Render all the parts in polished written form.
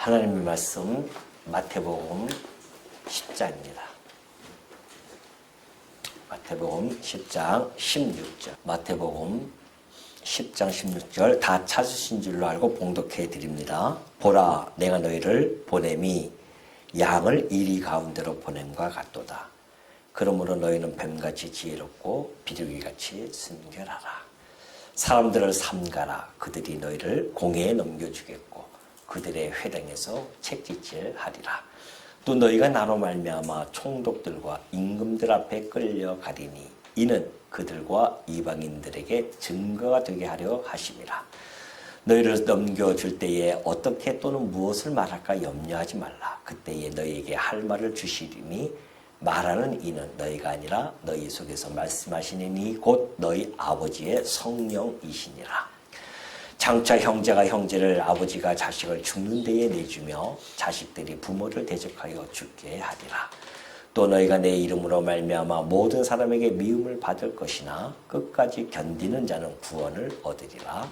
하나님의 말씀 마태복음 10장입니다. 마태복음 10장 16절. 마태복음 10장 16절 다 찾으신 줄로 알고 봉독해 드립니다. 보라, 내가 너희를 보냄이 양을 이리 가운데로 보냄과 같도다. 그러므로 너희는 뱀같이 지혜롭고 비둘기같이 순결하라. 사람들을 삼가라. 그들이 너희를 공회에 넘겨주겠고 그들의 회당에서 책짓질하리라. 또 너희가 나로 말미암아 총독들과 임금들 앞에 끌려가리니 이는 그들과 이방인들에게 증거가 되게 하려 하심이라. 너희를 넘겨줄 때에 어떻게 또는 무엇을 말할까 염려하지 말라. 그때에 너희에게 할 말을 주시리니 말하는 이는 너희가 아니라 너희 속에서 말씀하시는 이 곧 너희 아버지의 성령이시니라. 장차 형제가 형제를, 아버지가 자식을 죽는 데에 내주며 자식들이 부모를 대적하여 죽게 하리라. 또 너희가 내 이름으로 말미암아 모든 사람에게 미움을 받을 것이나 끝까지 견디는 자는 구원을 얻으리라.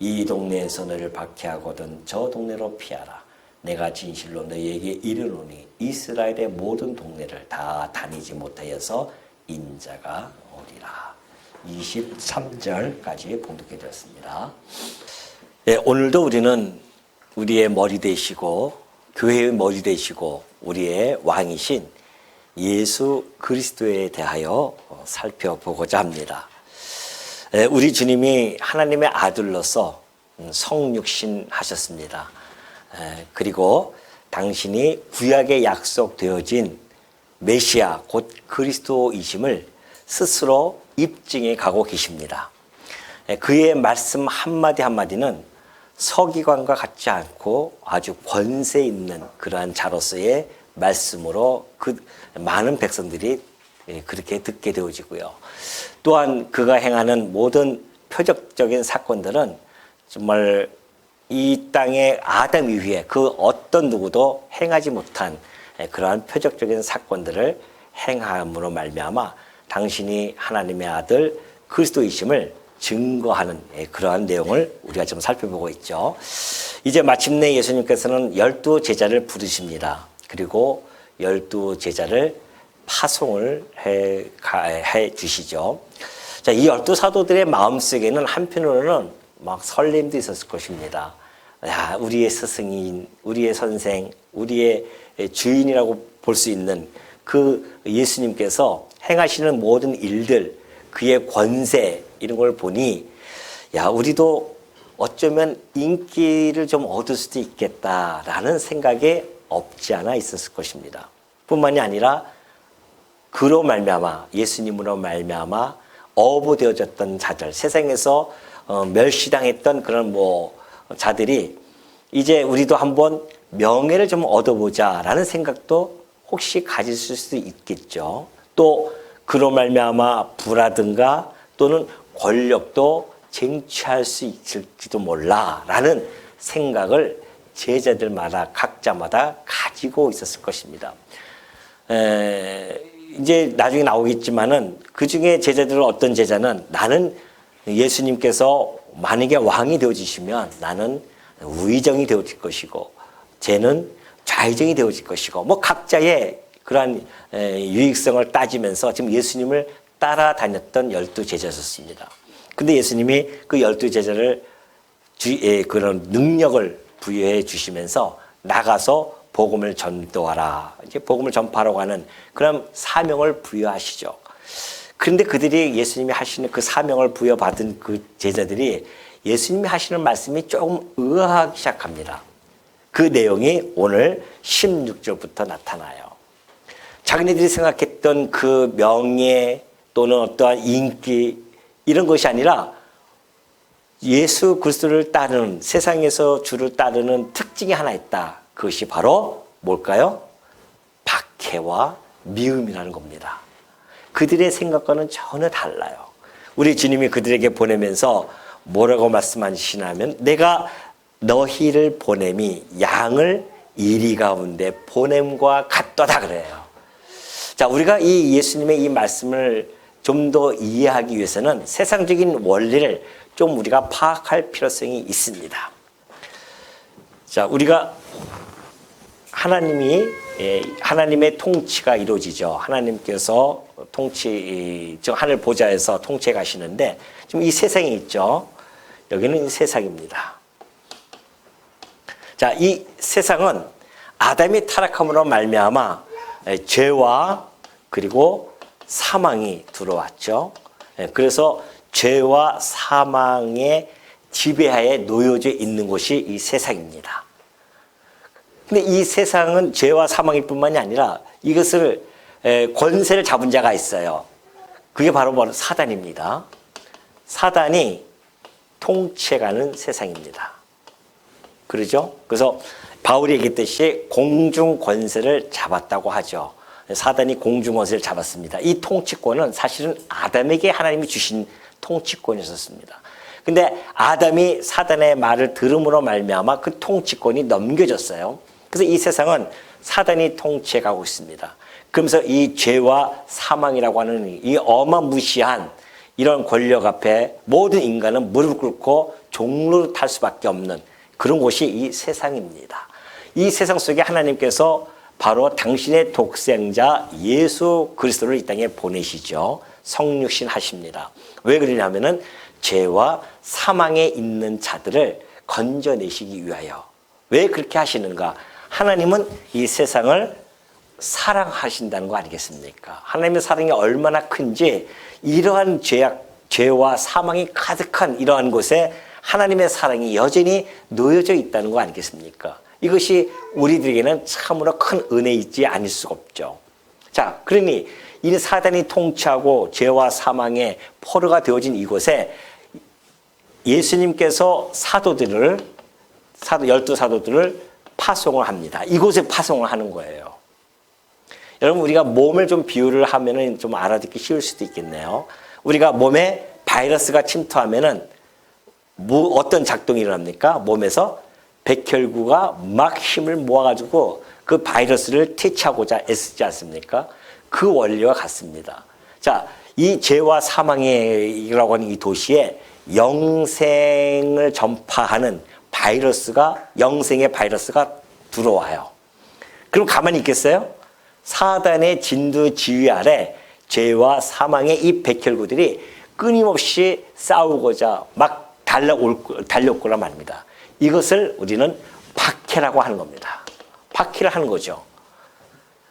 이 동네에서 너희를 박해하거든 저 동네로 피하라. 내가 진실로 너희에게 이르노니 이스라엘의 모든 동네를 다 다니지 못하여서 인자가 오리라. 23절까지 봉독해 드렸습니다. 네, 오늘도 우리는 우리의 머리 되시고 교회의 머리 되시고 우리의 왕이신 예수 그리스도에 대하여 살펴보고자 합니다. 우리 주님이 하나님의 아들로서 성육신 하셨습니다. 그리고 당신이 구약에 약속되어진 메시아 곧 그리스도이심을 스스로 입증해 가고 계십니다. 그의 말씀 한마디 한마디는 서기관과 같지 않고 아주 권세 있는 그러한 자로서의 말씀으로 그 많은 백성들이 그렇게 듣게 되어지고요. 또한 그가 행하는 모든 표적적인 사건들은 정말 이 땅의 아담 이후에 그 어떤 누구도 행하지 못한 그러한 표적적인 사건들을 행함으로 말미암아 당신이 하나님의 아들 그리스도이심을 증거하는 그러한 내용을 우리가 좀 살펴보고 있죠. 이제 마침내 예수님께서는 12 제자를 부르십니다. 그리고 12 제자를 파송을 해 주시죠. 자, 이 12 사도들의 마음속에는 한편으로는 막 설렘도 있었을 것입니다. 야, 우리의 스승인, 우리의 선생, 우리의 주인이라고 볼 수 있는 그 예수님께서 행하시는 모든 일들, 그의 권세 이런 걸 보니 야, 우리도 어쩌면 인기를 좀 얻을 수도 있겠다라는 생각에 없지 않아 있었을 것입니다. 뿐만이 아니라 그로 말미암아 예수님으로 말미암아 어부되어졌던 자들, 세상에서 멸시당했던 그런 자들이 이제 우리도 한번 명예를 좀 얻어보자라는 생각도 혹시 가질 수도 있겠죠. 또 그로 말미암아 부라든가 또는 권력도 쟁취할 수 있을지도 몰라라는 생각을 제자들마다 각자마다 가지고 있었을 것입니다. 이제 나중에 나오겠지만은 그 중에 제자들은 어떤 제자는 나는 예수님께서 만약에 왕이 되어지시면 나는 우의정이 되어질 것이고 쟤는 좌의정이 되어질 것이고 각자의 그러한 유익성을 따지면서 지금 예수님을 따라다녔던 12 제자였습니다. 근데 예수님이 그 12 제자를 그런 능력을 부여해 주시면서 나가서 복음을 전도하라. 이제 복음을 전파하라고 하는 그런 사명을 부여하시죠. 그런데 그들이 예수님이 하시는 그 사명을 부여받은 그 제자들이 예수님이 하시는 말씀이 조금 의아하기 시작합니다. 그 내용이 오늘 16절부터 나타나요. 자기네들이 생각했던 그 명예 또는 어떠한 인기 이런 것이 아니라 예수 그리스도를 따르는, 세상에서 주를 따르는 특징이 하나 있다. 그것이 바로 뭘까요? 박해와 미움이라는 겁니다. 그들의 생각과는 전혀 달라요. 우리 주님이 그들에게 보내면서 뭐라고 말씀하시냐면 내가 너희를 보냄이 양을 이리 가운데 보냄과 같도다 그래요. 자, 우리가 이 예수님의 이 말씀을 좀 더 이해하기 위해서는 세상적인 원리를 좀 우리가 파악할 필요성이 있습니다. 자, 우리가 하나님의 통치가 이루어지죠. 하나님께서 하늘 보좌에서 통치해 가시는데 지금 이 세상이 있죠. 여기는 세상입니다. 자, 이 세상은 아담이 타락함으로 말미암아 죄와 그리고 사망이 들어왔죠. 그래서 죄와 사망의 지배하에 놓여져 있는 곳이 이 세상입니다. 근데 이 세상은 죄와 사망일 뿐만이 아니라 이것을 권세를 잡은 자가 있어요. 그게 바로 사단입니다. 사단이 통치해가는 세상입니다. 그러죠? 그래서 바울이 얘기했듯이 공중 권세를 잡았다고 하죠. 사단이 공중 권세를 잡았습니다. 이 통치권은 사실은 아담에게 하나님이 주신 통치권이었습니다. 근데 아담이 사단의 말을 들음으로 말미암아 그 통치권이 넘겨졌어요. 그래서 이 세상은 사단이 통치해가고 있습니다. 그러면서 이 죄와 사망이라고 하는 이 어마무시한 이런 권력 앞에 모든 인간은 무릎 꿇고 종로를 탈 수밖에 없는 그런 곳이 이 세상입니다. 이 세상 속에 하나님께서 바로 당신의 독생자 예수 그리스도를 이 땅에 보내시죠. 성육신 하십니다. 왜 그러냐면은 죄와 사망에 있는 자들을 건져내시기 위하여. 왜 그렇게 하시는가? 하나님은 이 세상을 사랑하신다는 거 아니겠습니까? 하나님의 사랑이 얼마나 큰지 이러한 죄와 사망이 가득한 이러한 곳에 하나님의 사랑이 여전히 놓여져 있다는 거 아니겠습니까? 이것이 우리들에게는 참으로 큰 은혜이지 아닐 수가 없죠. 자, 그러니 이 사단이 통치하고 죄와 사망의 포로가 되어진 이곳에 예수님께서 열두 사도들을 파송을 합니다. 이곳에 파송을 하는 거예요. 여러분, 우리가 몸을 좀 비유를 하면은 좀 알아듣기 쉬울 수도 있겠네요. 우리가 몸에 바이러스가 침투하면은 어떤 작동이 일어납니까? 몸에서 백혈구가 막 힘을 모아가지고 그 바이러스를 퇴치하고자 애쓰지 않습니까? 그 원리와 같습니다. 자, 이 죄와 사망이라고 하는 이 도시에 영생을 전파하는 영생의 바이러스가 들어와요. 그럼 가만히 있겠어요? 사단의 진두 지휘 아래 죄와 사망의 이 백혈구들이 끊임없이 싸우고자 막 달려올 거란 말입니다. 이것을 우리는 박해라고 하는 겁니다. 박해를 하는 거죠.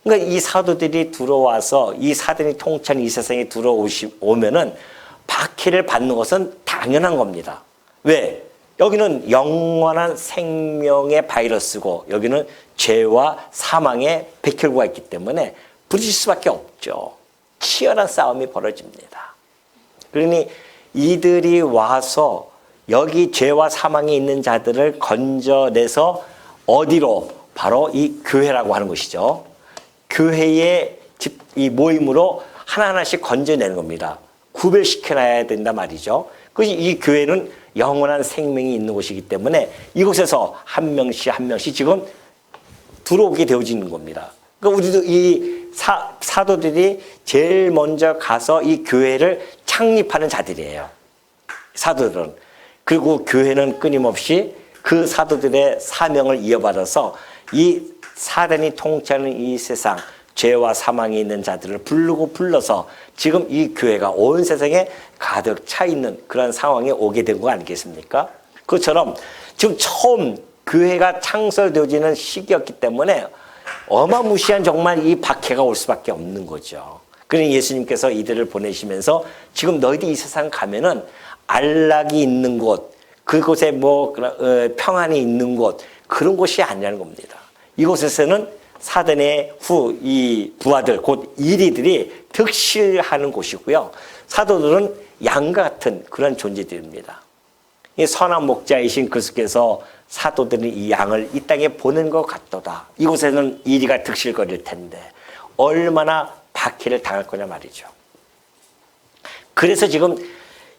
그러니까 이 사도들이 들어와서 이 사단이 통치하는 이 세상에 들어오면은 박해를 받는 것은 당연한 겁니다. 왜? 여기는 영원한 생명의 바이러스고 여기는 죄와 사망의 백혈구가 있기 때문에 부딪힐 수밖에 없죠. 치열한 싸움이 벌어집니다. 그러니 이들이 와서 여기 죄와 사망이 있는 자들을 건져내서 어디로? 바로 이 교회라고 하는 것이죠. 교회의 이 모임으로 하나하나씩 건져내는 겁니다. 구별시켜놔야 된단 말이죠. 그래서 이 교회는 영원한 생명이 있는 곳이기 때문에 이곳에서 한 명씩 한 명씩 지금 들어오게 되어지는 겁니다. 그러니까 우리도 이 사도들이 제일 먼저 가서 이 교회를 창립하는 자들이에요. 사도들은. 그리고 교회는 끊임없이 그 사도들의 사명을 이어받아서 이 사단이 통치하는 이 세상, 죄와 사망이 있는 자들을 불러서 지금 이 교회가 온 세상에 가득 차 있는 그런 상황에 오게 된 거 아니겠습니까? 그것처럼 지금 처음 교회가 창설되어지는 시기였기 때문에 어마무시한 정말 이 박해가 올 수밖에 없는 거죠. 그러니 예수님께서 이들을 보내시면서 지금 너희들이 이 세상 가면은 안락이 있는 곳, 그곳에 평안이 있는 곳, 그런 곳이 아니라는 겁니다. 이곳에서는 사단의 이 부하들, 곧 이리들이 득실하는 곳이고요. 사도들은 양과 같은 그런 존재들입니다. 이 선한 목자이신 그리스도께서 사도들은 이 양을 이 땅에 보낸 것 같도다. 이곳에는 이리가 득실거릴 텐데 얼마나 박해를 당할 거냐 말이죠. 그래서 지금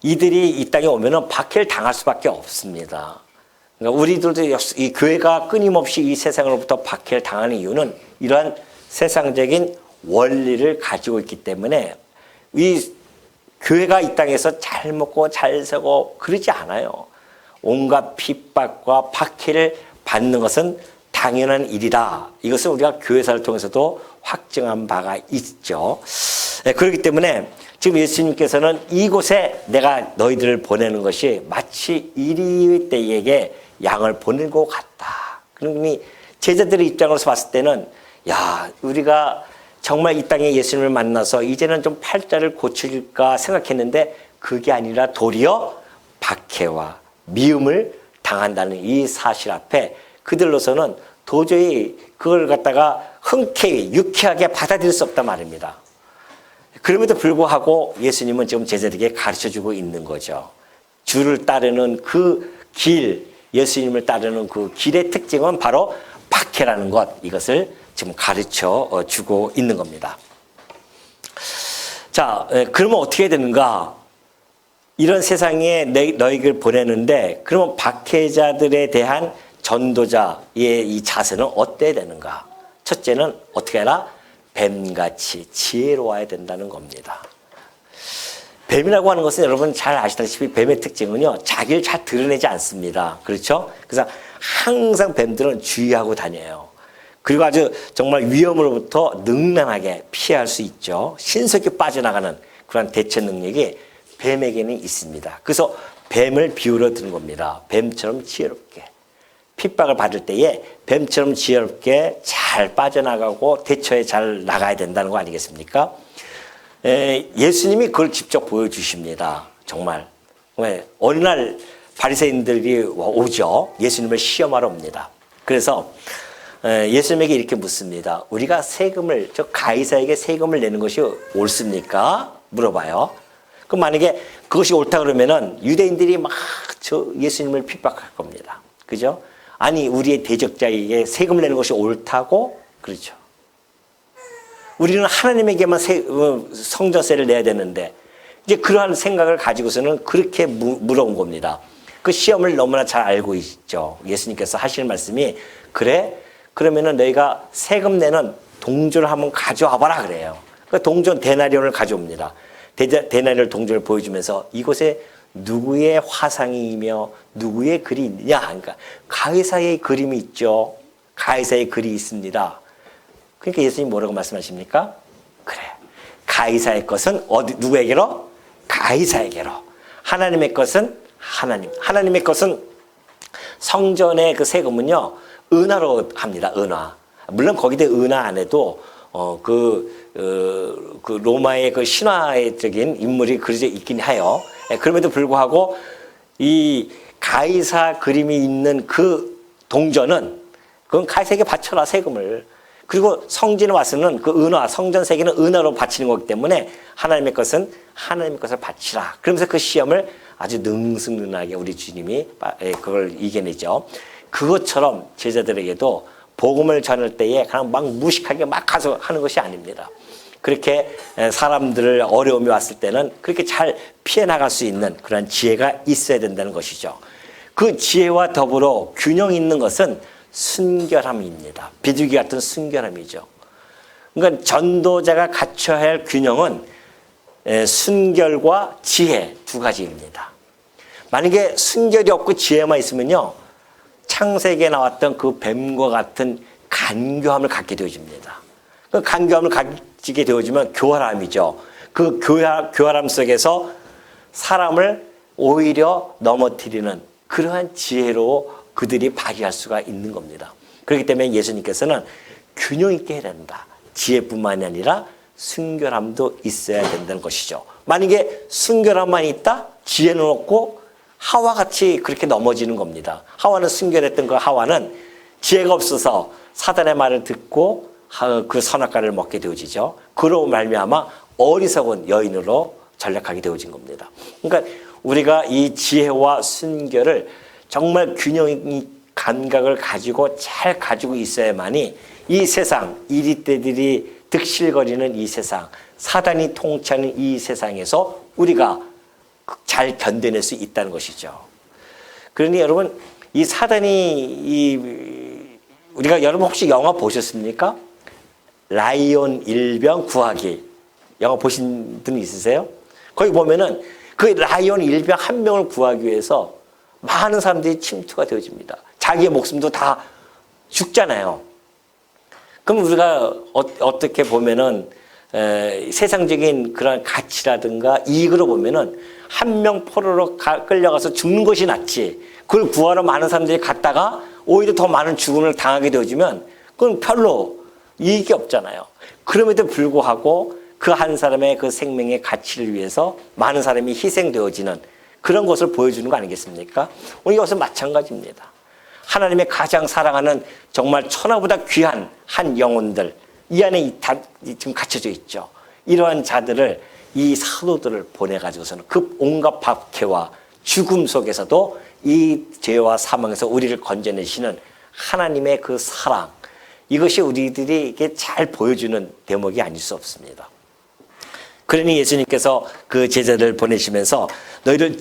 이들이 이 땅에 오면은 박해를 당할 수밖에 없습니다. 그러니까 우리들도 이 교회가 끊임없이 이 세상으로부터 박해를 당하는 이유는 이러한 세상적인 원리를 가지고 있기 때문에 이 교회가 이 땅에서 잘 먹고 잘 살고 그러지 않아요. 온갖 핍박과 박해를 받는 것은 당연한 일이다. 이것을 우리가 교회사를 통해서도 확증한 바가 있죠. 그렇기 때문에 지금 예수님께서는 이곳에 내가 너희들을 보내는 것이 마치 이리 떼에게 양을 보낸 것 같다. 그러니 제자들의 입장으로서 봤을 때는 야, 우리가 정말 이 땅에 예수님을 만나서 이제는 좀 팔자를 고칠까 생각했는데 그게 아니라 도리어 박해와 미움을 당한다는 이 사실 앞에 그들로서는 도저히 그걸 갖다가 흔쾌히 유쾌하게 받아들일 수 없단 말입니다. 그럼에도 불구하고 예수님은 지금 제자들에게 가르쳐주고 있는 거죠. 주를 따르는 그 길, 예수님을 따르는 그 길의 특징은 바로 박해라는 것, 이것을 지금 가르쳐 주고 있는 겁니다. 자, 그러면 어떻게 되는가? 이런 세상에 너희를 보내는데 그러면 박해자들에 대한 전도자의 이 자세는 어때야 되는가? 첫째는 어떻게 해라? 뱀같이 지혜로워야 된다는 겁니다. 뱀이라고 하는 것은 여러분 잘 아시다시피 뱀의 특징은요, 자기를 잘 드러내지 않습니다. 그렇죠? 그래서 항상 뱀들은 주의하고 다녀요. 그리고 아주 정말 위험으로부터 능란하게 피할 수 있죠. 신속히 빠져나가는 그런 대처 능력이 뱀에게는 있습니다. 그래서 뱀을 비유로 드는 겁니다. 뱀처럼 지혜롭게. 핍박을 받을 때에 뱀처럼 지혜롭게 잘 빠져나가고 대처에 잘 나가야 된다는 거 아니겠습니까? 예수님이 그걸 직접 보여주십니다. 정말. 왜? 어느 날 바리새인들이 오죠. 예수님을 시험하러 옵니다. 그래서 예수님에게 이렇게 묻습니다. 우리가 세금을, 가이사에게 세금을 내는 것이 옳습니까? 물어봐요. 그럼 만약에 그것이 옳다 그러면은 유대인들이 막 예수님을 핍박할 겁니다. 그죠? 아니, 우리의 대적자에게 세금을 내는 것이 옳다고? 그렇죠. 우리는 하나님에게만 성전세를 내야 되는데, 이제 그러한 생각을 가지고서는 그렇게 물어온 겁니다. 그 시험을 너무나 잘 알고 있죠. 예수님께서 하시는 말씀이, 그래? 그러면은 너희가 세금 내는 동전을 한번 가져와 봐라 그래요. 그 동전 데나리온을 가져옵니다. 데나리온 동전을 보여주면서 이곳에 누구의 화상이며 누구의 글이 있느냐. 그러니까 가이사의 그림이 있죠. 가이사의 글이 있습니다. 그러니까 예수님 뭐라고 말씀하십니까? 그래. 가이사의 것은 누구에게로? 가이사에게로. 하나님의 것은 하나님. 하나님의 것은 성전의 그 세금은요, 은화로 합니다. 은화. 물론 거기에 은화 안 해도 그 로마의 그 신화적인 인물이 그려져 있긴 해요. 그럼에도 불구하고 이 가이사 그림이 있는 그 동전은 그건 가이사에게 바쳐라 세금을. 그리고 성전에 와서는 그 은화, 성전 세계는 은화로 바치는 거기 때문에 하나님의 것은 하나님의 것을 바치라. 그러면서 그 시험을 아주 능숙능하게 우리 주님이 그걸 이겨내죠. 그것처럼 제자들에게도 복음을 전할 때에 그냥 막 무식하게 막 가서 하는 것이 아닙니다. 그렇게 사람들 어려움이 왔을 때는 그렇게 잘 피해 나갈 수 있는 그런 지혜가 있어야 된다는 것이죠. 그 지혜와 더불어 균형 있는 것은 순결함입니다. 비둘기 같은 순결함이죠. 그러니까 전도자가 갖춰야 할 균형은 순결과 지혜 두 가지입니다. 만약에 순결이 없고 지혜만 있으면요, 창세기에 나왔던 그 뱀과 같은 간교함을 갖게 되어집니다. 그 간교함을 가지게 되어지면 교활함이죠. 그 교활함 속에서 사람을 오히려 넘어뜨리는 그러한 지혜로 그들이 발휘할 수가 있는 겁니다. 그렇기 때문에 예수님께서는 균형 있게 해야 된다. 지혜뿐만이 아니라 순결함도 있어야 된다는 것이죠. 만약에 순결함만 있다? 지혜는 없고 하와같이 그렇게 넘어지는 겁니다. 하와는 순결했던 그 하와는 지혜가 없어서 사단의 말을 듣고 그 선악과를 먹게 되어지죠. 그로 말미암아 어리석은 여인으로 전락하게 되어진 겁니다. 그러니까 우리가 이 지혜와 순결을 정말 균형이 감각을 가지고 잘 가지고 있어야만이 이 세상, 이리떼들이 득실거리는 이 세상, 사단이 통치하는 이 세상에서 우리가 잘 견뎌낼 수 있다는 것이죠. 그러니 여러분, 이 사단이 우리가 여러분 혹시 영화 보셨습니까? 라이온 일병 구하기. 영화 보신 분 있으세요? 거기 보면은 그 라이온 일병 한 명을 구하기 위해서 많은 사람들이 침투가 되어집니다. 자기의 목숨도 다 죽잖아요. 그럼 우리가 어떻게 보면은 세상적인 그런 가치라든가 이익으로 보면은 한 명 포로로 끌려가서 죽는 것이 낫지. 그걸 구하러 많은 사람들이 갔다가 오히려 더 많은 죽음을 당하게 되어지면 그건 별로 이익이 없잖아요. 그럼에도 불구하고 그 한 사람의 그 생명의 가치를 위해서 많은 사람이 희생되어지는 그런 것을 보여주는 거 아니겠습니까? 오늘 이것은 마찬가지입니다. 하나님의 가장 사랑하는 정말 천하보다 귀한 한 영혼들, 이 안에 지금 갇혀져 있죠. 이러한 자들을, 이 사도들을 보내가지고서는 그 온갖 박해와 죽음 속에서도 이 죄와 사망에서 우리를 건져내시는 하나님의 그 사랑, 이것이 우리들이 이게 잘 보여주는 대목이 아닐 수 없습니다. 그러니 예수님께서 그 제자들을 보내시면서 너희들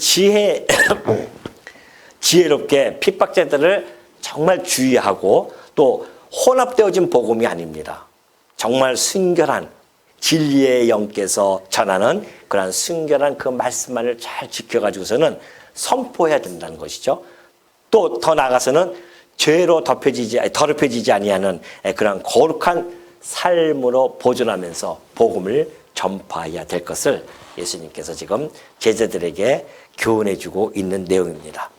지혜롭게 핍박자들을 정말 주의하고 또 혼합되어진 복음이 아닙니다. 정말 순결한 진리의 영께서 전하는 그러한 순결한 그 말씀만을 잘 지켜가지고서는 선포해야 된다는 것이죠. 또 더 나아가서는 죄로 더럽혀지지 아니하는 그런 거룩한 삶으로 보존하면서 복음을 전파해야 될 것을 예수님께서 지금 제자들에게 교훈해주고 있는 내용입니다.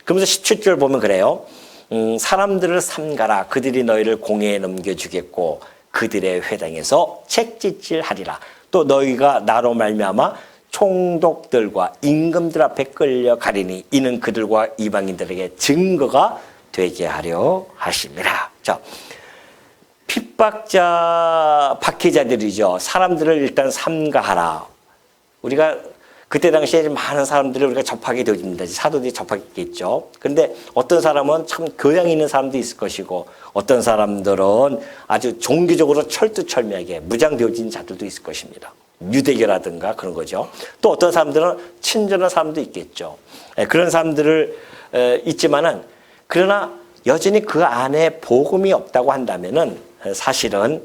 그러면서 17절 보면 그래요. 사람들을 삼가라. 그들이 너희를 공회에 넘겨주겠고 그들의 회당에서 책짓질하리라. 또 너희가 나로 말미암아 총독들과 임금들 앞에 끌려가리니 이는 그들과 이방인들에게 증거가 되게 하려 하심이라. 자, 핍박자, 박해자들이죠. 사람들을 일단 삼가하라. 우리가 그때 당시에 많은 사람들을 우리가 접하게 되어집니다. 사도들이 접하겠죠. 그런데 어떤 사람은 참 교양 있는 사람도 있을 것이고 어떤 사람들은 아주 종교적으로 철두철미하게 무장되어진 자들도 있을 것입니다. 유대교라든가 그런 거죠. 또 어떤 사람들은 친절한 사람도 있겠죠. 그런 사람들을 있지만은 그러나 여전히 그 안에 복음이 없다고 한다면은 사실은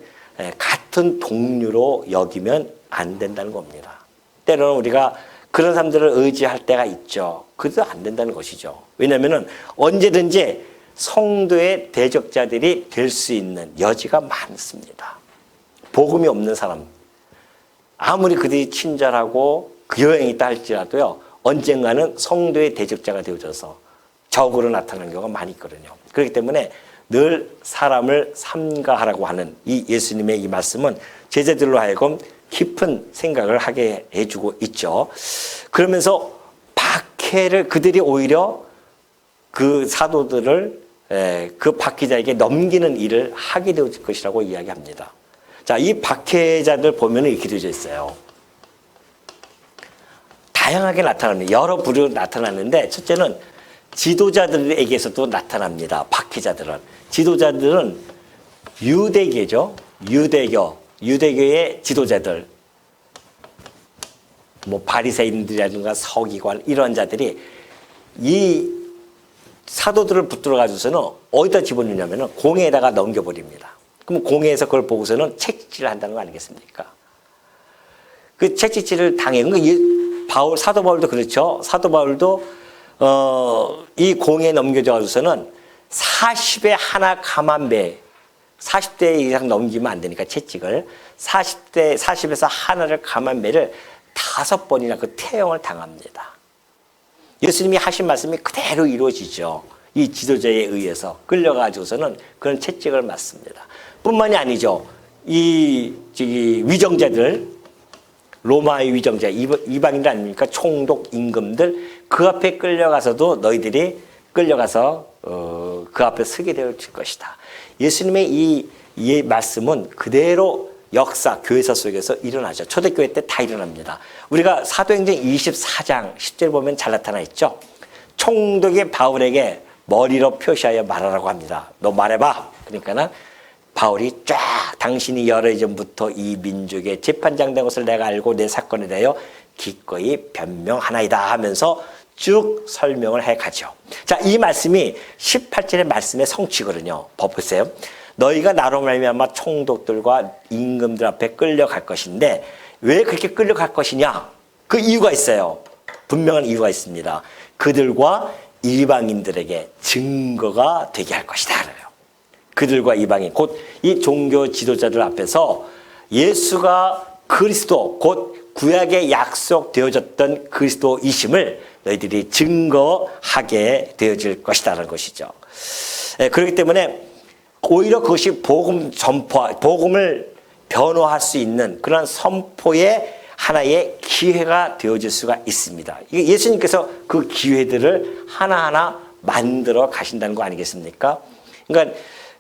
같은 동료로 여기면 안 된다는 겁니다. 때로는 우리가 그런 사람들을 의지할 때가 있죠. 그래도 안 된다는 것이죠. 왜냐하면 언제든지 성도의 대적자들이 될 수 있는 여지가 많습니다. 복음이 없는 사람, 아무리 그들이 친절하고 교양이 있다 할지라도요, 언젠가는 성도의 대적자가 되어져서 적으로 나타나는 경우가 많이 있거든요. 그렇기 때문에 늘 사람을 삼가하라고 하는 이 예수님의 이 말씀은 제자들로 하여금 깊은 생각을 하게 해주고 있죠. 그러면서 박해를 그들이 오히려 그 사도들을 그 박해자에게 넘기는 일을 하게 될 것이라고 이야기합니다. 자, 이 박해자들 보면 이렇게 되어 있어요. 다양하게 나타납니다. 여러 부류로 나타나는데 첫째는 지도자들에게서도 나타납니다. 박해자들은. 지도자들은 유대교죠. 유대교의 지도자들, 뭐 바리새인들이라든가 서기관 이런 자들이 이 사도들을 붙들어 가지고서는 어디다 집어넣냐면은 공회에다가 넘겨버립니다. 그럼 공회에서 그걸 보고서는 책짓질을 한다는 거 아니겠습니까? 그 책짓질을 당해. 사도 바울도 그렇죠. 사도 바울도 이 공회에 넘겨져 가지고서는 40에 하나 감한배, 40대 이상 넘기면 안 되니까 채찍을 40에서 하나를 감한배를 5번이나 그 태형을 당합니다. 예수님이 하신 말씀이 그대로 이루어지죠. 이 지도자에 의해서 끌려가지고서는 그런 채찍을 맞습니다. 뿐만이 아니죠. 이 위정자들, 로마의 위정자, 이방인들 아닙니까? 총독, 임금들 그 앞에 끌려가서도 너희들이 끌려가서 그 앞에 서게 될 것이다. 예수님의 이 말씀은 그대로 역사, 교회사 속에서 일어나죠. 초대교회 때 다 일어납니다. 우리가 사도행전 24장 10절 보면 잘 나타나 있죠. 총독이 바울에게 머리로 표시하여 말하라고 합니다. 너 말해봐. 그러니까는 바울이 쫙 당신이 여러 전부터 이 민족의 재판장 된 것을 내가 알고 내 사건에 대하여 기꺼이 변명하나이다 하면서 쭉 설명을 해가죠. 자, 이 말씀이 18절의 말씀의 성취거든요. 보세요. 너희가 나로 말미암아 총독들과 임금들 앞에 끌려갈 것인데 왜 그렇게 끌려갈 것이냐? 그 이유가 있어요. 분명한 이유가 있습니다. 그들과 이방인들에게 증거가 되게 할 것이다. 그래요. 그들과 이방인 곧 이 종교 지도자들 앞에서 예수가 그리스도 곧 구약에 약속되어졌던 그리스도이심을 너희들이 증거하게 되어질 것이다라는 것이죠. 그렇기 때문에 오히려 그것이 복음 전파, 복음을 변호할 수 있는 그런 선포의 하나의 기회가 되어질 수가 있습니다. 예수님께서 그 기회들을 하나하나 만들어 가신다는 거 아니겠습니까? 그러니까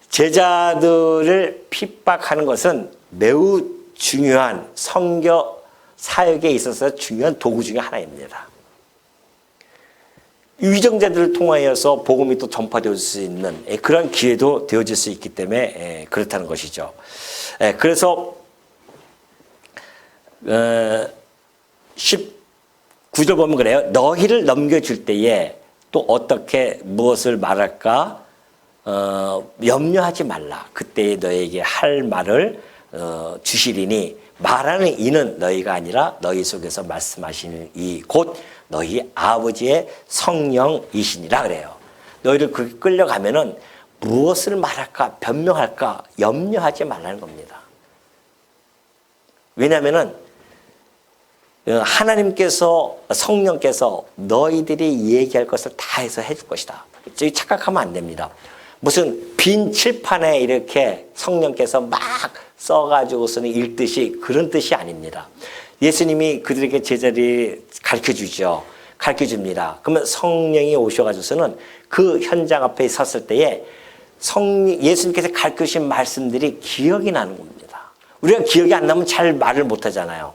제자들을 핍박하는 것은 매우 중요한 선교 사역에 있어서 중요한 도구 중에 하나입니다. 위정자들을 통하여서 복음이 또 전파되어질 수 있는 그런 기회도 되어질 수 있기 때문에 그렇다는 것이죠. 그래서 19절 보면 그래요. 너희를 넘겨줄 때에 또 어떻게 무엇을 말할까 염려하지 말라. 그때에 너에게 할 말을 주시리니 말하는 이는 너희가 아니라 너희 속에서 말씀하시는 이 곧 너희 아버지의 성령이시니라 그래요. 너희를 그렇게 끌려가면은 무엇을 말할까 변명할까 염려하지 말라는 겁니다. 왜냐하면은 하나님께서 성령께서 너희들이 얘기할 것을 다 해서 해줄 것이다. 저기 착각하면 안 됩니다. 무슨 빈 칠판에 이렇게 성령께서 막 써가지고서는 읽듯이 그런 뜻이 아닙니다. 예수님이 그들에게 제자들이 가르쳐주죠. 가르쳐줍니다. 그러면 성령이 오셔가지고서는 그 현장 앞에 섰을 때에 예수님께서 가르쳐주신 말씀들이 기억이 나는 겁니다. 우리가 기억이 안 나면 잘 말을 못하잖아요.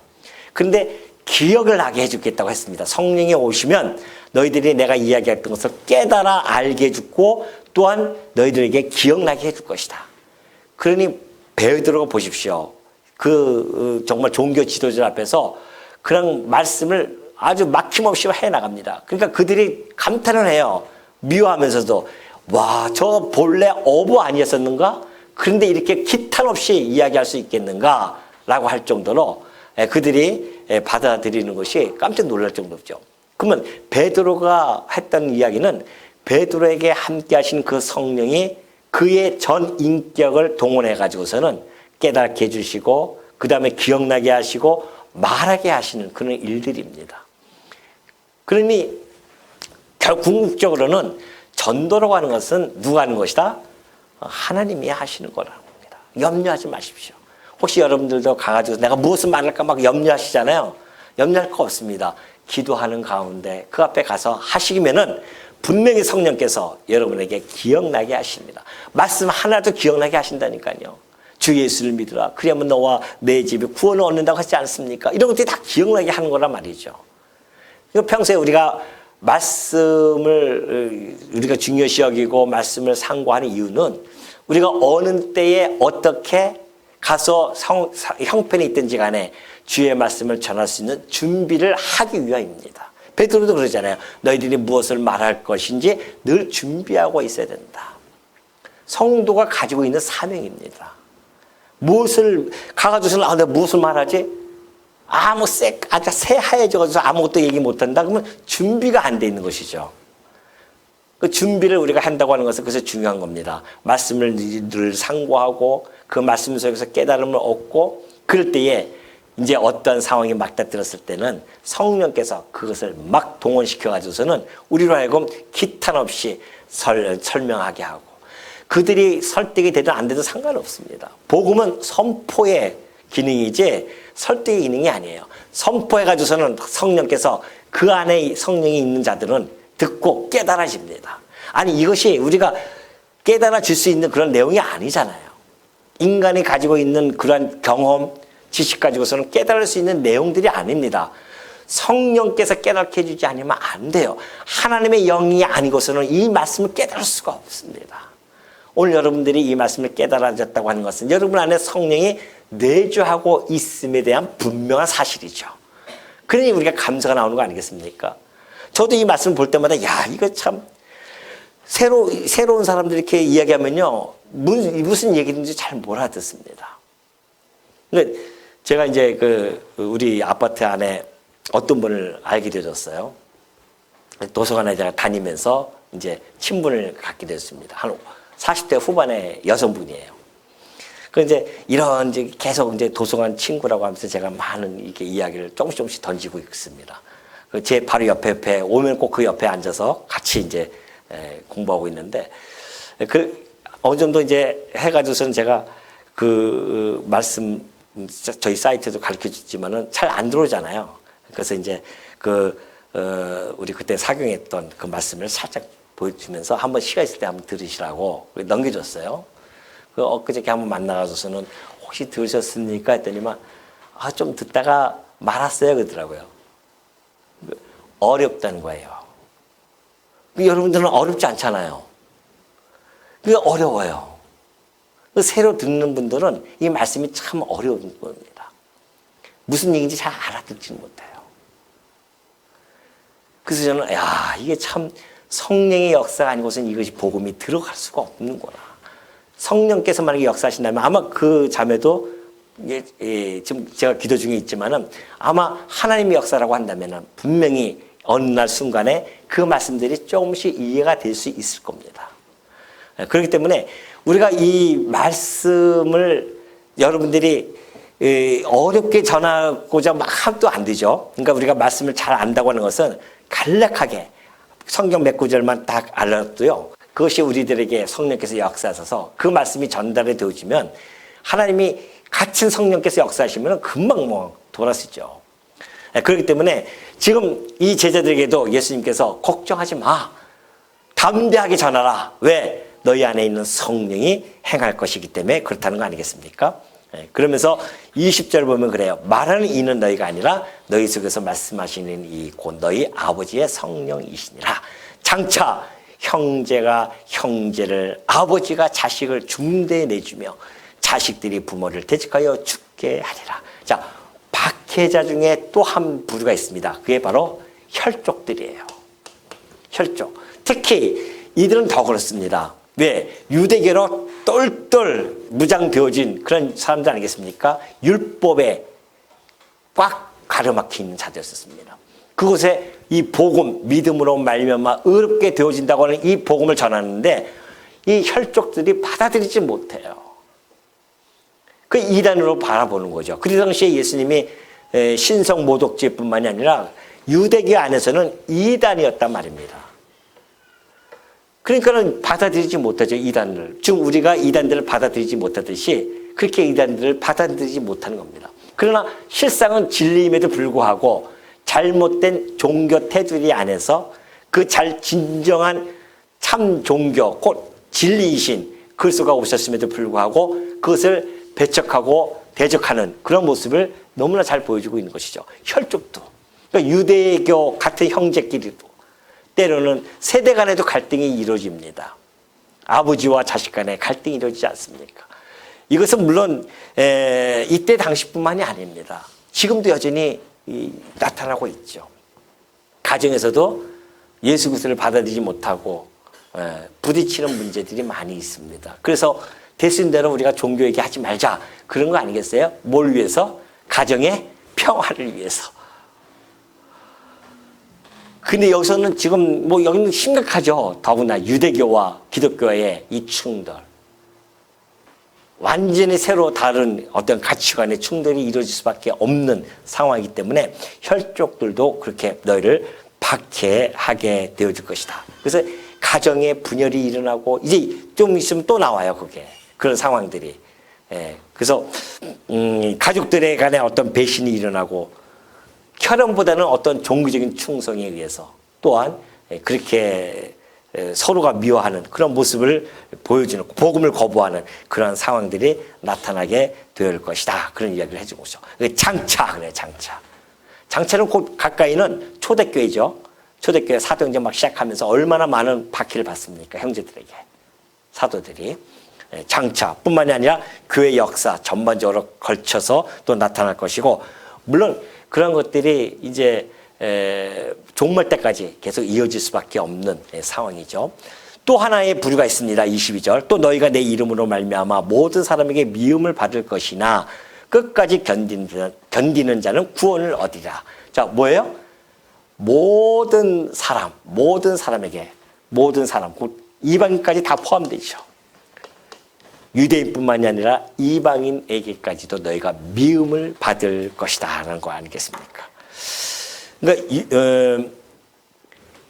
그런데 기억을 나게 해주겠다고 했습니다. 성령이 오시면 너희들이 내가 이야기했던 것을 깨달아 알게 해주고 또한 너희들에게 기억나게 해줄 것이다. 그러니 베드로가 보십시오. 정말 종교 지도자 앞에서 그런 말씀을 아주 막힘없이 해나갑니다. 그러니까 그들이 감탄을 해요. 미워하면서도 와, 저 본래 어부 아니었었는가? 그런데 이렇게 기탄 없이 이야기할 수 있겠는가? 라고 할 정도로 그들이 받아들이는 것이 깜짝 놀랄 정도죠. 그러면 베드로가 했던 이야기는 베드로에게 함께 하신 그 성령이 그의 전 인격을 동원해 가지고서는 깨닫게 해주시고 그 다음에 기억나게 하시고 말하게 하시는 그런 일들입니다. 그러니 결국 궁극적으로는 전도라고 하는 것은 누가 하는 것이다? 하나님이 하시는 거라는 겁니다. 염려하지 마십시오. 혹시 여러분들도 가가지고 내가 무엇을 말할까 막 염려하시잖아요. 염려할 거 없습니다. 기도하는 가운데 그 앞에 가서 하시면은 분명히 성령께서 여러분에게 기억나게 하십니다. 말씀 하나도 기억나게 하신다니까요. 주 예수를 믿으라. 그러면 너와 내 집이 구원을 얻는다고 하지 않습니까? 이런 것들이 다 기억나게 하는 거란 말이죠. 평소에 우리가 말씀을 우리가 중요시 여기고 말씀을 상고하는 이유는 우리가 어느 때에 어떻게 가서 형편이 있든지 간에 주의 말씀을 전할 수 있는 준비를 하기 위함입니다. 베드로도 그러잖아요. 너희들이 무엇을 말할 것인지 늘 준비하고 있어야 된다. 성도가 가지고 있는 사명입니다. 무엇을 가가지고서 내가 무엇을 말하지? 아주 새하얘져서 아무것도 얘기 못한다. 그러면 준비가 안 돼 있는 것이죠. 그 준비를 우리가 한다고 하는 것은 그것이 중요한 겁니다. 말씀을 늘 상고하고 그 말씀 속에서 깨달음을 얻고 그럴 때에 이제 어떤 상황이 맞닥뜨렸을 때는 성령께서 그것을 막 동원시켜 가지고서는 우리로 하여금 기탄 없이 설명하게 하고 그들이 설득이 되든 안 되든 상관없습니다. 복음은 선포의 기능이지 설득의 기능이 아니에요. 선포해 가지고서는 성령께서 그 안에 성령이 있는 자들은 듣고 깨달아집니다. 아니 이것이 우리가 깨달아질 수 있는 그런 내용이 아니잖아요. 인간이 가지고 있는 그런 경험, 지식 가지고서는 깨달을 수 있는 내용들이 아닙니다. 성령께서 깨닫게 해주지 않으면 안 돼요. 하나님의 영이 아니고서는 이 말씀을 깨달을 수가 없습니다. 오늘 여러분들이 이 말씀을 깨달아졌다고 하는 것은 여러분 안에 성령이 내주하고 있음에 대한 분명한 사실이죠. 그러니 우리가 감사가 나오는 거 아니겠습니까? 저도 이 말씀을 볼 때마다 야 이거 참 새로운 사람들이 이렇게 이야기하면요 무슨 얘기든지 잘 못 알아듣습니다. 그러니까 제가 이제 우리 아파트 안에 어떤 분을 알게 되었어요. 도서관에 제가 다니면서 이제 친분을 갖게 됐습니다. 한 40대 후반의 여성분이에요. 그 이제 이런 이제 계속 이제 도서관 친구라고 하면서 제가 많은 이렇게 이야기를 조금씩 던지고 있습니다. 제 바로 옆에 오면 꼭 그 옆에 앉아서 같이 이제 공부하고 있는데 그 어느 정도 이제 해가지고서는 제가 그 말씀 저희 사이트에도 가르쳐 줬지만은 잘 안 들어오잖아요. 그래서 이제 우리 그때 사경했던 그 말씀을 살짝 보여주면서 한번 시간 있을 때 한번 들으시라고 넘겨줬어요. 엊그저께 한번 만나가서는 혹시 들으셨습니까? 했더니만 좀 듣다가 말았어요 그러더라고요. 어렵다는 거예요. 여러분들은 어렵지 않잖아요. 그게 어려워요. 새로 듣는 분들은 이 말씀이 참 어려운 겁니다. 무슨 얘기인지 잘 알아듣지는 못해요. 그래서 저는 이게 참 성령의 역사가 아니고서는 이것이 복음이 들어갈 수가 없는구나. 성령께서 만약에 역사하신다면 아마 그 자매도 지금 제가 기도 중에 있지만은 아마 하나님의 역사라고 한다면은 분명히 어느 날 순간에 그 말씀들이 조금씩 이해가 될 수 있을 겁니다. 그렇기 때문에 우리가 이 말씀을 여러분들이 어렵게 전하고자 막 하도 안 되죠. 그러니까 우리가 말씀을 잘 안다고 하는 것은 간략하게 성경 몇 구절만 딱 알아도요. 그것이 우리들에게 성령께서 역사하셔서 그 말씀이 전달이 되어지면 하나님이 같은 성령께서 역사하시면 금방 돌아서죠. 그렇기 때문에 지금 이 제자들에게도 예수님께서 걱정하지 마. 담대하게 전하라. 왜? 너희 안에 있는 성령이 행할 것이기 때문에 그렇다는 거 아니겠습니까? 그러면서 20절 보면 그래요. 말하는 이는 너희가 아니라 너희 속에서 말씀하시는 이 곧 너희 아버지의 성령이시니라. 장차 형제가 형제를 아버지가 자식을 중대에 내주며 자식들이 부모를 대적하여 죽게 하리라. 자, 박해자 중에 또 한 부류가 있습니다. 그게 바로 혈족들이에요. 혈족. 특히 이들은 더 그렇습니다. 왜? 유대교로 똘똘 무장되어진 그런 사람들 아니겠습니까? 율법에 꽉 가로막혀 있는 자들이었습니다. 그곳에 이 복음, 믿음으로 말미암아 의롭게 되어진다고 하는 이 복음을 전하는데 이 혈족들이 받아들이지 못해요. 그 이단으로 바라보는 거죠. 그 당시에 예수님이 신성 모독죄뿐만이 아니라 유대교 안에서는 이단이었단 말입니다. 그러니까는 받아들이지 못하죠, 이단을. 지금 우리가 이단들을 받아들이지 못하듯이 그렇게 이단들을 받아들이지 못하는 겁니다. 그러나 실상은 진리임에도 불구하고 잘못된 종교 테두리 안에서 그 진정한 참 종교, 곧 진리이신 그리스도가 오셨음에도 불구하고 그것을 배척하고 대적하는 그런 모습을 너무나 잘 보여주고 있는 것이죠. 혈족도. 그러니까 유대교 같은 형제끼리도 때로는 세대 간에도 갈등이 이루어집니다. 아버지와 자식 간에 갈등이 이루어지지 않습니까? 이것은 물론 이때 당시뿐만이 아닙니다. 지금도 여전히 나타나고 있죠. 가정에서도 예수 그리스도를 받아들이지 못하고 부딪히는 문제들이 많이 있습니다. 그래서 되신 대로 우리가 종교 얘기하지 말자 그런 거 아니겠어요? 뭘 위해서? 가정의 평화를 위해서. 근데 여기서는 지금 여기는 심각하죠. 더구나 유대교와 기독교의 이 충돌. 완전히 새로 다른 어떤 가치관의 충돌이 이루어질 수밖에 없는 상황이기 때문에 혈족들도 그렇게 너희를 박해하게 되어질 것이다. 그래서 가정의 분열이 일어나고 이제 좀 있으면 또 나와요. 그게. 그런 상황들이. 그래서 가족들에 간에 어떤 배신이 일어나고 혈연보다는 어떤 종교적인 충성에 의해서 또한 그렇게 서로가 미워하는 그런 모습을 보여주는 복음을 거부하는 그런 상황들이 나타나게 될 것이다. 그런 이야기를 해주고 있죠. 장차 그래 장차. 장차는 곧 가까이는 초대교회죠. 초대교회 사도행전 막 시작하면서 얼마나 많은 박해를 받습니까? 형제들에게. 사도들이. 장차뿐만이 아니라 교회 역사 전반적으로 걸쳐서 또 나타날 것이고 물론 그런 것들이 이제 종말 때까지 계속 이어질 수밖에 없는 상황이죠. 또 하나의 부류가 있습니다. 22절. 또 너희가 내 이름으로 말미암아 모든 사람에게 미움을 받을 것이나 끝까지 견디는 자는 구원을 얻으리라. 자, 뭐예요? 모든 사람에게 모든 사람, 곧 이방인까지 다 포함되죠. 유대인뿐만이 아니라 이방인에게까지도 너희가 미움을 받을 것이다 라는 거 아니겠습니까? 그러니까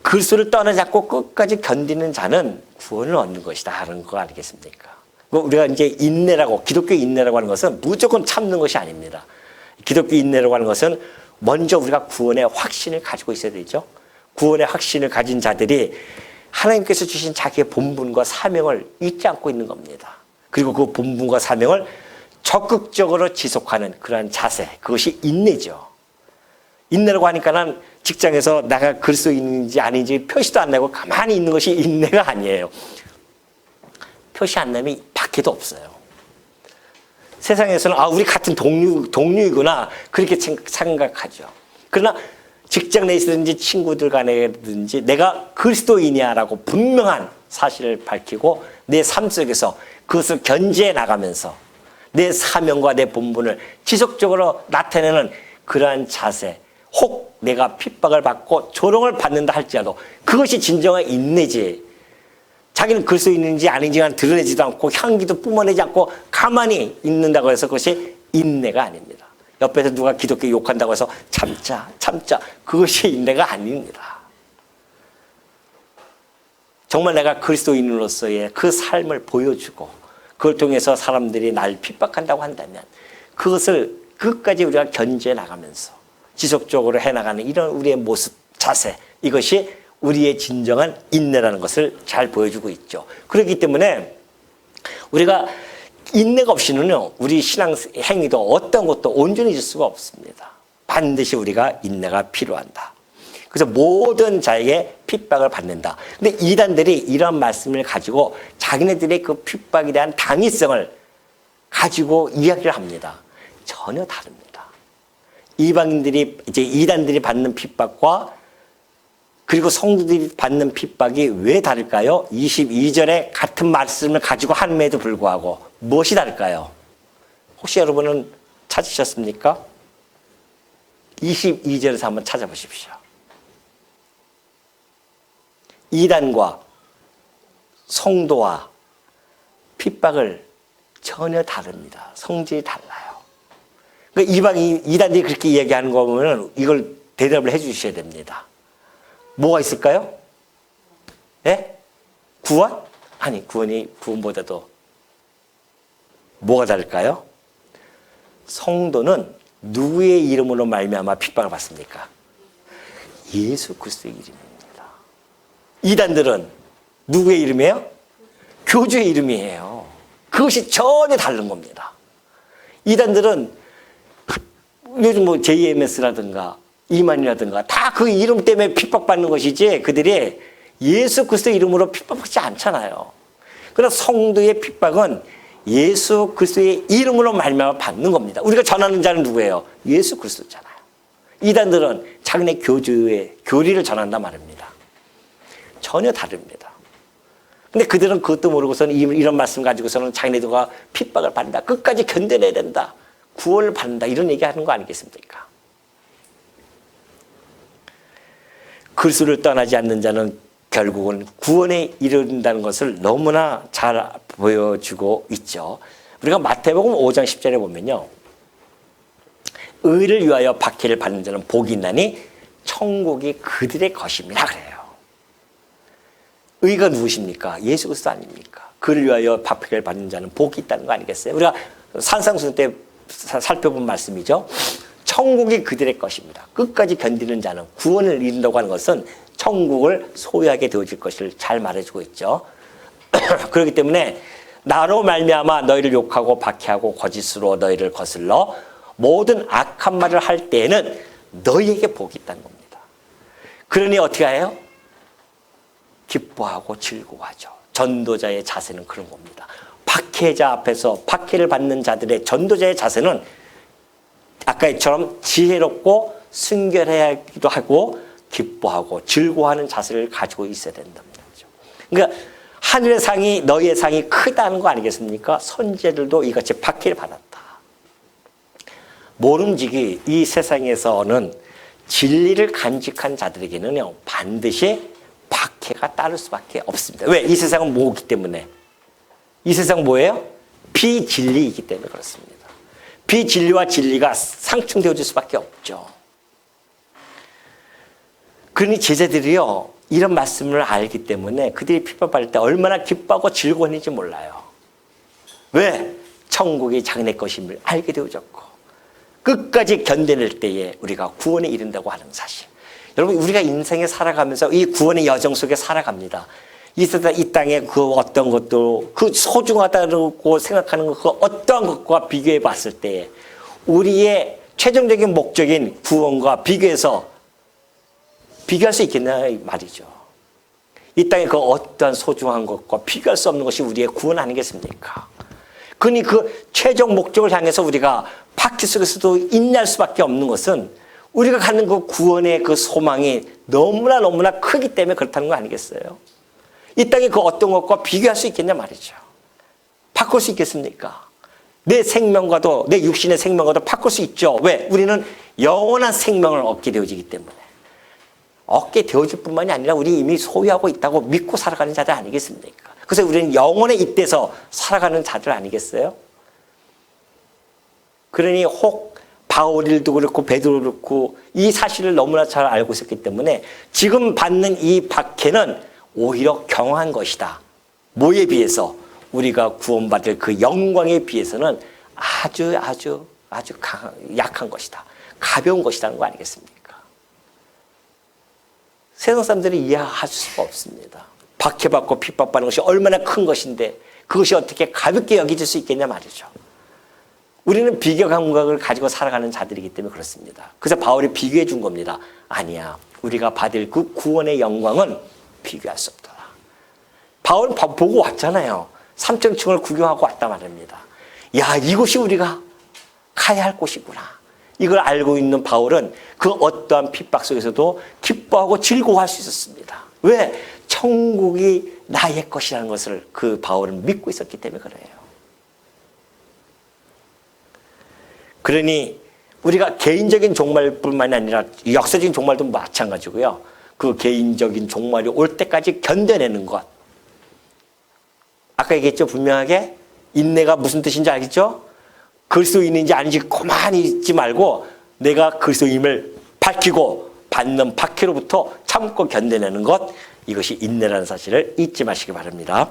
그리스도를 떠나지 않고 끝까지 견디는 자는 구원을 얻는 것이다 하는 거 아니겠습니까? 우리가 이제 인내라고, 기독교 인내라고 하는 것은 무조건 참는 것이 아닙니다. 기독교 인내라고 하는 것은 먼저 우리가 구원의 확신을 가지고 있어야 되죠. 구원의 확신을 가진 자들이 하나님께서 주신 자기의 본분과 사명을 잊지 않고 있는 겁니다. 그리고 그 본분과 사명을 적극적으로 지속하는 그러한 자세, 그것이 인내죠. 인내라고 하니까 는 직장에서 내가 그리스도인인지 아닌지 표시도 안 내고 가만히 있는 것이 인내가 아니에요. 표시 안 내면 밖에도 없어요. 세상에서는 우리 같은 동료이구나 그렇게 생각하죠. 그러나 직장 내에서든지 친구들 간에든지 내가 그리스도인이야라고 분명한 사실을 밝히고 내 삶 속에서 그것을 견지해 나가면서 내 사명과 내 본분을 지속적으로 나타내는 그러한 자세, 혹 내가 핍박을 받고 조롱을 받는다 할지라도 그것이 진정한 인내지. 자기는 그리스도인인지 아닌지 드러내지도 않고 향기도 뿜어내지 않고 가만히 있는다고 해서 그것이 인내가 아닙니다. 옆에서 누가 기독교 욕한다고 해서 참자 그것이 인내가 아닙니다. 정말 내가 그리스도인으로서의 그 삶을 보여주고 그걸 통해서 사람들이 날 핍박한다고 한다면 그것을 끝까지 우리가 견제해 나가면서 지속적으로 해나가는 이런 우리의 모습, 자세, 이것이 우리의 진정한 인내라는 것을 잘 보여주고 있죠. 그렇기 때문에 우리가 인내가 없이는요, 우리 신앙 행위도 어떤 것도 온전해질 수가 없습니다. 반드시 우리가 인내가 필요한다. 그래서 모든 자에게 핍박을 받는다. 근데 이단들이 이런 말씀을 가지고 자기네들의 그 핍박에 대한 당위성을 가지고 이야기를 합니다. 전혀 다릅니다. 이방인들이, 이제 이단들이 받는 핍박과 그리고 성도들이 받는 핍박이 왜 다를까요? 22절에 같은 말씀을 가지고 함에도 불구하고 무엇이 다를까요? 혹시 여러분은 찾으셨습니까? 22절에서 한번 찾아보십시오. 이단과 성도와 핍박을 전혀 다릅니다. 성질이 달라요. 그러니까 이단들이 그렇게 얘기하는 거 보면 이걸 대답을 해 주셔야 됩니다. 뭐가 있을까요? 예? 구원? 아니, 구원보다도 뭐가 다를까요? 성도는 누구의 이름으로 말미암아 핍박을 받습니까? 예수 그리스도의 이름입니다. 이단들은 누구의 이름이에요? 교주의 이름이에요. 그것이 전혀 다른 겁니다. 이단들은 요즘 JMS라든가 이만이라든가 다 그 이름 때문에 핍박받는 것이지 그들이 예수 그리스도의 이름으로 핍박받지 않잖아요. 그러나 성도의 핍박은 예수 그리스도의 이름으로 말미암아 받는 겁니다. 우리가 전하는 자는 누구예요? 예수 그리스도잖아요. 이단들은 자기네 교주의 교리를 전한단 말입니다. 전혀 다릅니다. 근데 그들은 그것도 모르고서는 이런 말씀 가지고서는 자기네들과 핍박을 받는다. 끝까지 견뎌내야 된다. 구원을 받는다. 이런 얘기하는 거 아니겠습니까? 그리스도를 떠나지 않는 자는 결국은 구원에 이른다는 것을 너무나 잘 보여주고 있죠. 우리가 마태복음 5장 10절에 보면요. 의를 위하여 박해를 받는 자는 복이 있나니 천국이 그들의 것입니다. 그래요. 의가 누구십니까? 예수 그리스도 아닙니까? 그를 위하여 박해를 받는 자는 복이 있다는 거 아니겠어요? 우리가 산상수훈 때 살펴본 말씀이죠. 천국이 그들의 것입니다. 끝까지 견디는 자는 구원을 이룬다고 하는 것은 천국을 소유하게 되어질 것을 잘 말해주고 있죠. 그렇기 때문에 나로 말미암아 너희를 욕하고 박해하고 거짓으로 너희를 거슬러 모든 악한 말을 할 때에는 너희에게 복이 있다는 겁니다. 그러니 어떻게 해요? 기뻐하고 즐거워하죠. 전도자의 자세는 그런 겁니다. 박해자 앞에서 박해를 받는 자들의 전도자의 자세는 아까처럼 지혜롭고 순결하기도 하고 기뻐하고 즐거워하는 자세를 가지고 있어야 된다는 거죠. 그러니까 하늘의 상이 너희의 상이 크다는 거 아니겠습니까? 선지자들도 이같이 박해를 받았다. 모름지기 이 세상에서는 진리를 간직한 자들에게는요 반드시 박해가 따를 수밖에 없습니다. 왜? 이 세상은 뭐기 때문에? 이 세상은 뭐예요? 비진리이기 때문에 그렇습니다. 비진리와 진리가 상충되어질 수밖에 없죠. 그러니 제자들이요, 이런 말씀을 알기 때문에 그들이 핍박받을 때 얼마나 기뻐하고 즐거웠는지 몰라요. 왜? 천국이 자기네 것임을 알게 되어졌고 끝까지 견뎌낼 때에 우리가 구원에 이른다고 하는 사실. 여러분, 우리가 인생에 살아가면서 이 구원의 여정 속에 살아갑니다. 이 땅에 그 어떤 것도 그 소중하다고 생각하는 그 어떠한 것과 비교해 봤을 때 우리의 최종적인 목적인 구원과 비교해서 비교할 수 있겠냐 말이죠. 이 땅에 그 어떠한 소중한 것과 비교할 수 없는 것이 우리의 구원 아니겠습니까? 그러니 그 최종 목적을 향해서 우리가 박해 속에서도 인내할 수밖에 없는 것은 우리가 갖는 그 구원의 그 소망이 너무나 크기 때문에 그렇다는 거 아니겠어요? 이 땅에 그 어떤 것과 비교할 수 있겠냐 말이죠. 바꿀 수 있겠습니까? 내 생명과도, 내 육신의 생명과도 바꿀 수 있죠. 왜? 우리는 영원한 생명을 얻게 되어지기 때문에. 얻게 되어질 뿐만이 아니라 우리 이미 소유하고 있다고 믿고 살아가는 자들 아니겠습니까? 그래서 우리는 영원에 잇대서 살아가는 자들 아니겠어요? 그러니 혹 바울도 그렇고 베드로도 그렇고 이 사실을 너무나 잘 알고 있었기 때문에 지금 받는 이 박해는 오히려 경한 것이다. 뭐에 비해서? 우리가 구원받을 그 영광에 비해서는 아주 약한 것이다. 가벼운 것이라는 거 아니겠습니까? 세상 사람들이 이해할 수가 없습니다. 박해받고 핍박받는 것이 얼마나 큰 것인데 그것이 어떻게 가볍게 여겨질 수 있겠냐 말이죠. 우리는 비교 감각을 가지고 살아가는 자들이기 때문에 그렇습니다. 그래서 바울이 비교해 준 겁니다. 아니야. 우리가 받을 그 구원의 영광은 비교할 수 없더라. 바울은 보고 왔잖아요. 삼층층을 구경하고 왔단 말입니다. 야, 이곳이 우리가 가야 할 곳이구나. 이걸 알고 있는 바울은 그 어떠한 핍박 속에서도 기뻐하고 즐거워할 수 있었습니다. 왜? 천국이 나의 것이라는 것을 그 바울은 믿고 있었기 때문에 그래요. 그러니 우리가 개인적인 종말뿐만이 아니라 역사적인 종말도 마찬가지고요. 그 개인적인 종말이 올 때까지 견뎌내는 것. 아까 얘기했죠. 분명하게 인내가 무슨 뜻인지 알겠죠? 그리스도인인지 아닌지 고만히 있지 말고 내가 그리스도인임을 밝히고 받는 박해로부터 참고 견뎌내는 것. 이것이 인내라는 사실을 잊지 마시기 바랍니다.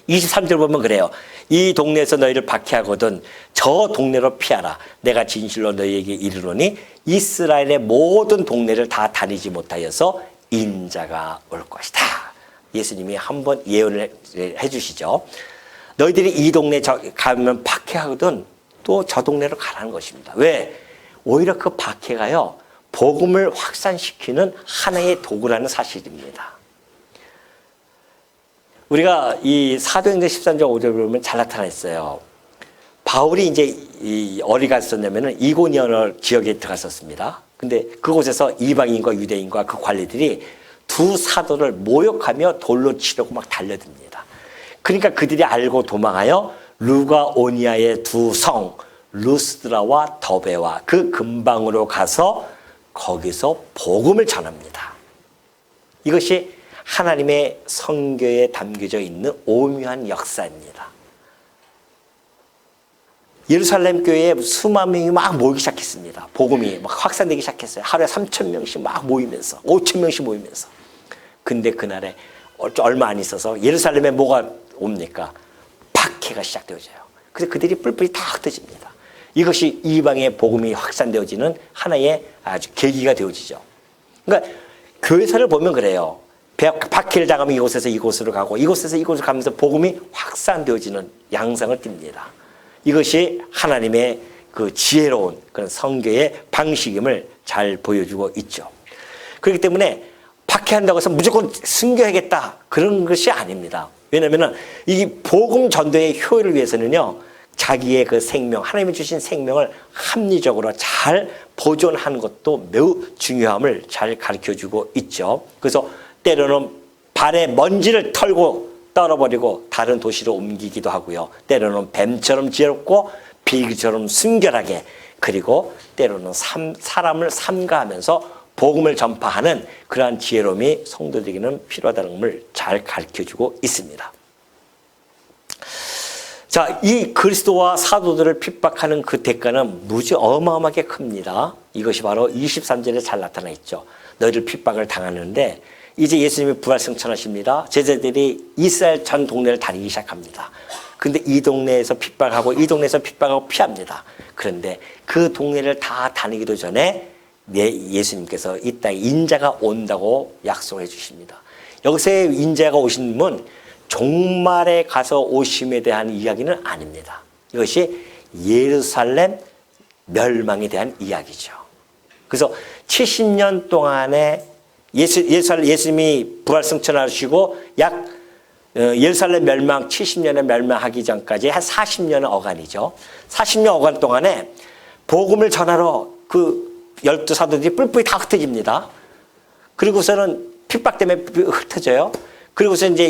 23절 보면 그래요. 이 동네에서 너희를 박해하거든 저 동네로 피하라. 내가 진실로 너희에게 이르노니 이스라엘의 모든 동네를 다 다니지 못하여서 인자가 올 것이다. 예수님이 한번 예언을 해주시죠. 너희들이 이 동네 가면 박해하거든 또 저 동네로 가라는 것입니다. 왜? 오히려 그 박해가요. 복음을 확산시키는 하나의 도구라는 사실입니다. 우리가 이 사도행전 13장 5절 보면 잘 나타나 있어요. 바울이 이제 어디 갔었냐면은 이고니온 지역에 들어갔었습니다. 근데 그곳에서 이방인과 유대인과 그 관리들이 두 사도를 모욕하며 돌로 치려고 막 달려듭니다. 그러니까 그들이 알고 도망하여 루가오니아의 두 성 루스드라와 더베와 그 근방으로 가서 거기서 복음을 전합니다. 이것이 하나님의 성경에 담겨져 있는 오묘한 역사입니다. 예루살렘 교회에 수만 명이 막 모이기 시작했습니다. 복음이 막 확산되기 시작했어요. 하루에 3,000명씩 막 모이면서 5,000명씩 모이면서. 근데 그날에 얼마 안 있어서 예루살렘에 뭐가 옵니까? 박해가 시작되어져요. 그래서 그들이 뿔뿔이 다 흩어집니다. 이것이 이방의 복음이 확산되어지는 하나의 아주 계기가 되어지죠. 그러니까 교회사를 보면 그래요. 박해를 당하면 이곳에서 이곳으로 가고 이곳에서 이곳으로 가면서 복음이 확산되어지는 양상을 띱니다. 이것이 하나님의 그 지혜로운 그런 성교의 방식임을 잘 보여주고 있죠. 그렇기 때문에 박해한다고 해서 무조건 순교하겠다 그런 것이 아닙니다. 왜냐하면 이 복음 전도의 효율을 위해서는요. 자기의 그 생명, 하나님이 주신 생명을 합리적으로 잘 보존하는 것도 매우 중요함을 잘 가르쳐주고 있죠. 그래서 때로는 발에 먼지를 털고 떨어버리고 다른 도시로 옮기기도 하고요. 때로는 뱀처럼 지혜롭고 비기처럼 순결하게 그리고 때로는 사람을 삼가하면서 복음을 전파하는 그러한 지혜로움이 성도들에게는 필요하다는 것을 잘 가르쳐주고 있습니다. 자, 이 그리스도와 사도들을 핍박하는 그 대가는 무지 어마어마하게 큽니다. 이것이 바로 23절에 잘 나타나 있죠. 너희들 핍박을 당하는데 이제 예수님이 부활승천하십니다. 제자들이 이스라엘 전 동네를 다니기 시작합니다. 근데 이 동네에서 핍박하고 이 동네에서 핍박하고 피합니다. 그런데 그 동네를 다 다니기도 전에 예수님께서 이 땅에 인자가 온다고 약속해 주십니다. 여기서 인자가 오신 분 종말에 가서 오심에 대한 이야기는 아닙니다. 이것이 예루살렘 멸망에 대한 이야기죠. 그래서 70년 동안에 예수님이 부활승천하시고 약 예루살렘 멸망 70년에 멸망하기 전까지 한 40년의 어간이죠. 40년 어간 동안에 복음을 전하러 그 12사도들이 뿔뿔이 다 흩어집니다. 그리고서는 핍박 때문에 흩어져요. 그리고서 이제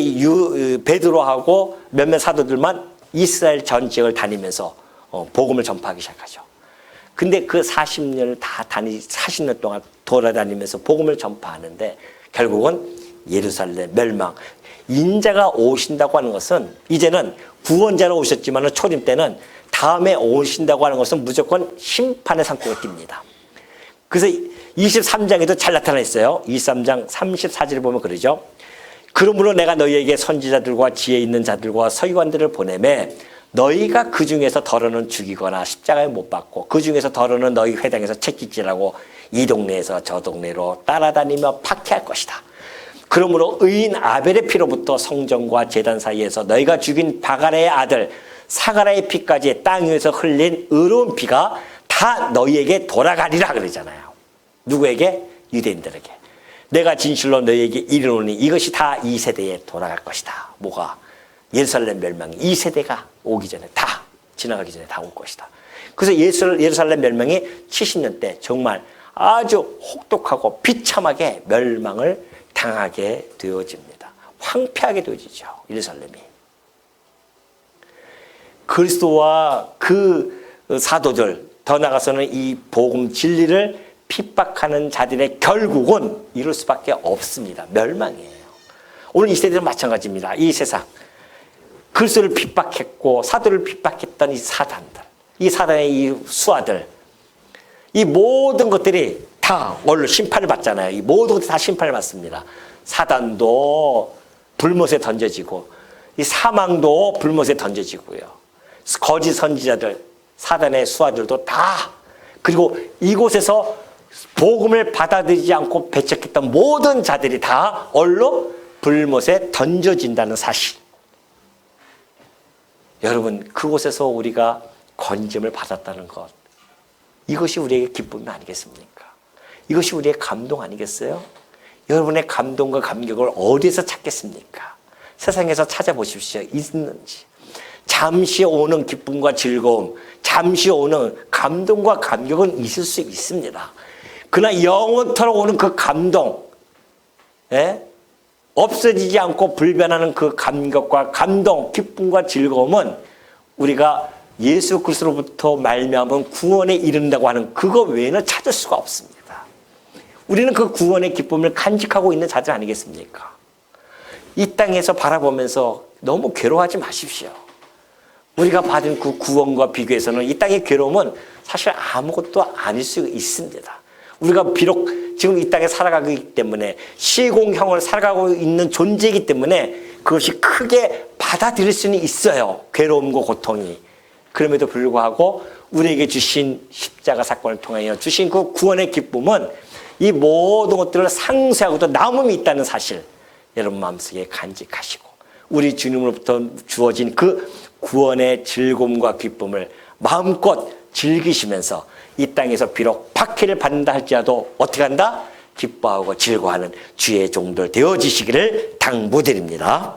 베드로하고 몇몇 사도들만 이스라엘 전 지역을 다니면서 복음을 전파하기 시작하죠. 근데 그 40년 동안 돌아다니면서 복음을 전파하는데 결국은 예루살렘 멸망. 인자가 오신다고 하는 것은 이제는 구원자로 오셨지만 초림 때는 다음에 오신다고 하는 것은 무조건 심판의 상태가 띕니다. 그래서 23장에도 잘 나타나 있어요. 23장 34절을 보면 그러죠. 그러므로 내가 너희에게 선지자들과 지혜 있는 자들과 서기관들을 보내매 너희가 그 중에서 더러는 죽이거나 십자가에 못 박고 그 중에서 더러는 너희 회당에서 채찍질하고 이 동네에서 저 동네로 따라다니며 박해할 것이다. 그러므로 의인 아벨의 피로부터 성전과 제단 사이에서 너희가 죽인 바가라의 아들 사가라의 피까지 땅 위에서 흘린 의로운 피가 다 너희에게 돌아가리라 그러잖아요. 누구에게? 유대인들에게. 내가 진실로 너희에게 이르노니 이것이 다 이 세대에 돌아갈 것이다. 뭐가? 예루살렘 멸망이 이 세대가 오기 전에 다 지나가기 전에 다 올 것이다. 그래서 예루살렘 멸망이 70년 때 정말 아주 혹독하고 비참하게 멸망을 당하게 되어집니다. 황폐하게 되어지죠. 예루살렘이. 그리스도와 그 사도들 더 나아가서는 이 복음 진리를 핍박하는 자들의 결국은 이룰 수밖에 없습니다. 멸망이에요. 오늘 이 세대는 마찬가지입니다. 이 세상 그리스도를 핍박했고 사도를 핍박했던 이 사단들, 이 사단의 이 수하들, 이 모든 것들이 다 오늘 심판을 받잖아요. 이 모든 것들이 다 심판을 받습니다. 사단도 불못에 던져지고 이 사망도 불못에 던져지고요. 거짓 선지자들, 사단의 수하들도 다, 그리고 이곳에서 복음을 받아들이지 않고 배척했던 모든 자들이 다 얼로 불못에 던져진다는 사실. 여러분, 그곳에서 우리가 건짐을 받았다는 것, 이것이 우리에게 기쁨이 아니겠습니까? 이것이 우리의 감동 아니겠어요? 여러분의 감동과 감격을 어디에서 찾겠습니까? 세상에서 찾아보십시오. 있는지. 잠시 오는 기쁨과 즐거움, 잠시 오는 감동과 감격은 있을 수 있습니다. 그러나 영원토록 오는 그 감동, 없어지지 않고 불변하는 그 감격과 감동, 기쁨과 즐거움은 우리가 예수 그리스도로부터 말미암은 구원에 이른다고 하는 그거 외에는 찾을 수가 없습니다. 우리는 그 구원의 기쁨을 간직하고 있는 자들 아니겠습니까? 이 땅에서 바라보면서 너무 괴로워하지 마십시오. 우리가 받은 그 구원과 비교해서는 이 땅의 괴로움은 사실 아무것도 아닐 수 있습니다. 우리가 비록 지금 이 땅에 살아가기 때문에 시공형을 살아가고 있는 존재이기 때문에 그것이 크게 받아들일 수는 있어요. 괴로움과 고통이. 그럼에도 불구하고 우리에게 주신 십자가 사건을 통하여 주신 그 구원의 기쁨은 이 모든 것들을 상쇄하고도 남음이 있다는 사실 여러분 마음속에 간직하시고 우리 주님으로부터 주어진 그 구원의 즐거움과 기쁨을 마음껏 즐기시면서 이 땅에서 비록 박해를 받는다 할지라도 어떻게 한다? 기뻐하고 즐거워하는 주의 종들 되어지시기를 당부드립니다.